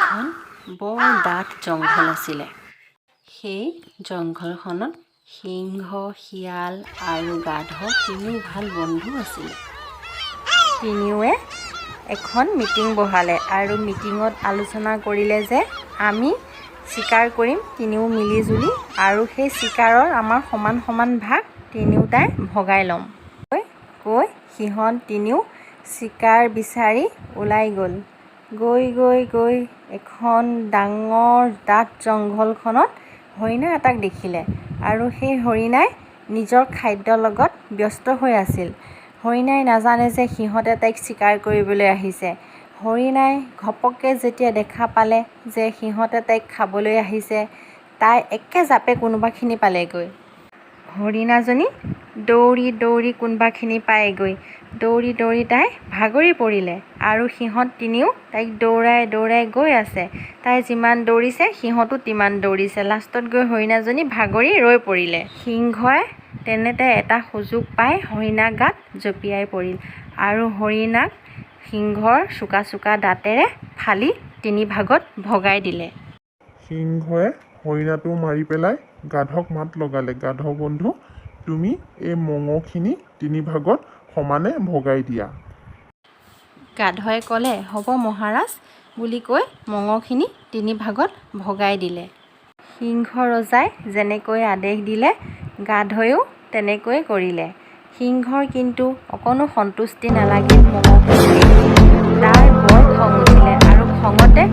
এখন বৰ ডাঠ জংঘল আছিলে। সেই জংঘলখনত সিংহ, শিয়াল আৰু গাধ তিনিও ভাল বন্ধু আছিলে। তিনিওৱে এখন মিটিং বহালে আৰু মিটিঙত আলোচনা কৰিলে যে আমি চিকাৰ কৰিম তিনিও মিলিজুলি, আৰু সেই চিকাৰৰ আমাৰ সমান সমান ভাগ তিনিওটাই ভগাই ল'ম। কৈ সিহঁত তিনিও চিকাৰ বিচাৰি ওলাই গ'ল। গৈ এখন ডাঙৰ ডাঠ জংঘলখনত হৰিণা এটাক দেখিলে আৰু সেই হৰিণাই নিজৰ খাদ্যৰ লগত ব্যস্ত হৈ আছিল। হৰিণাই নাজানে যে সিহঁতে তাইক চিকাৰ কৰিবলৈ আহিছে। হৰিণাই ঘপককৈ যেতিয়া দেখা পালে যে সিহঁতে তাইক খাবলৈ আহিছে, তাই একে জাপে কোনোবাখিনি পালেগৈ। হৰিণাজনী দৌৰি কোনোবাখিনি পায়গৈ। দৌৰি তাই ভাগৰি পৰিলে আৰু সিহঁত তিনিও তাইক দৌৰাই গৈ আছে। তাই যিমান দৌৰিছে সিহঁতো তিমান দৌৰিছে। লাষ্টত গৈ হৰিণাজনী ভাগৰি ৰৈ পৰিলে। সিংহই তেনেতে এটা সুযোগ পাই হৰিণাৰ গাত জঁপিয়াই পৰিল আৰু হৰিণাক সিংহৰ চোকা দাঁতেৰে ফালি তিনি ভাগত ভগাই দিলে। সিংহই হৰিণাটো মাৰি পেলাই গাধক মাত লগালে, গাধ বন্ধু, তুমি এই মঙহখিনি তিনি ভাগত সমানে ভগাই দিয়া। গাধই ক'লে, হ'ব মহাৰাজ বুলি কৈ মঙহখিনি তিনি ভাগত ভগাই দিলে। সিংহ ৰজাই যেনেকৈ আদেশ দিলে গাধইও তেনেকৈ কৰিলে। সিংহৰ কিন্তু অকণো সন্তুষ্টি নালাগিল মঙহখিনি। তাৰ বৰ খং উঠিলে আৰু খঙতে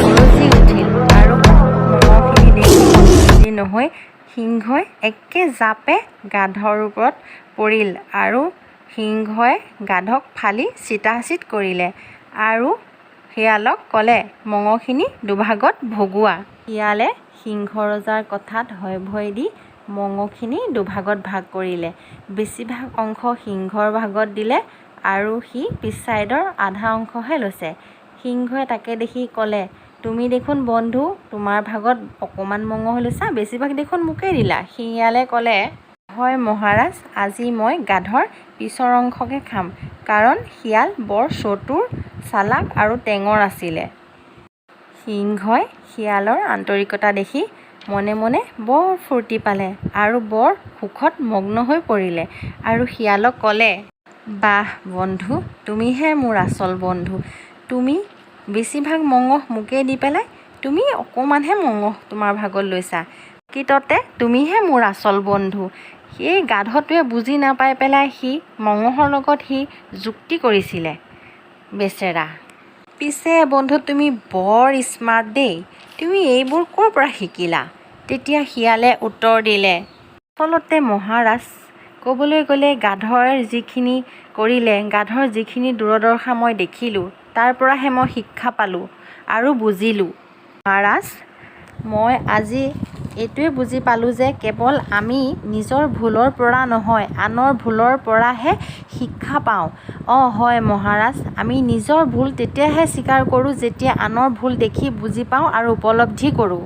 গৰজি উঠিল আৰু মঙহখিনি দেখি সন্তুষ্টি নহৈ সিংহই একে জাপে গাধৰ ওপৰত পৰিল আৰু সিংহই গাধক ফালি চিতাচিত কৰিলে আৰু শিয়ালক ক'লে, মঙহখিনি দুভাগত ভগোৱা। শিয়ালে সিংহ ৰজাৰ কথাত ভয় দি মঙহখিনি দুভাগত ভাগ কৰিলে। বেছিভাগ অংশ সিংহৰ ভাগত দিলে আৰু সি পিছ ছাইডৰ আধা অংশহে লৈছে। সিংহই তাকে দেখি ক'লে, তুমি দেখোন বন্ধু তোমাৰ ভাগত অকণমান মঙহ লৈছা, বেছিভাগ দেখোন মোকেই দিলা। শিয়ালে ক'লে, হয় মহাৰাজ, আজি মই গাধৰ পিছৰ অংশকে খাম, কাৰণ শিয়াল বৰ চতুৰ, চালাক আৰু টেঙৰ আছিলে। সিংহই শিয়ালৰ আন্তৰিকতা দেখি মনে মনে বৰ ফূৰ্তি পালে আৰু বৰ সুখত মগ্ন হৈ পৰিলে আৰু শিয়ালক ক'লে, বাহ বন্ধু, তুমিহে মোৰ আচল বন্ধু। তুমি বেছিভাগ মঙহ মোকেই দি পেলাই তুমি অকণমানহে মঙহ তোমাৰ ভাগত লৈছা। প্ৰকৃততে তুমিহে মোৰ আচল বন্ধু। সেই গাধটোৱে বুজি নাপাই পেলাই সি মঙহৰ লগত সি যুক্তি কৰিছিলে বেচেৰা। পিছে বন্ধু তুমি বৰ স্মাৰ্ট দেই, তুমি এইবোৰ ক'ৰ পৰা শিকিলা? তেতিয়া শিয়ালে উত্তৰ দিলে, আচলতে মহাৰাজ, ক'বলৈ গ'লে গাধৰ যিখিনি কৰিলে, গাধৰ যিখিনি দূৰদৰ্শা মই দেখিলোঁ, তাৰ পৰাহে মই শিক্ষা পালোঁ আৰু বুজিলোঁ। মহাৰাজ, মই আজি এইটোৱে বুজি পালোঁ যে কেৱল আমি নিজৰ ভুলৰ পৰা নহয়, আনৰ ভুলৰ পৰাহে শিক্ষা পাওঁ। হয় মহাৰাজ, আমি নিজৰ ভুল তেতিয়াহে স্বীকাৰ কৰোঁ যেতিয়া আনৰ ভুল দেখি বুজি পাওঁ আৰু উপলব্ধি কৰোঁ।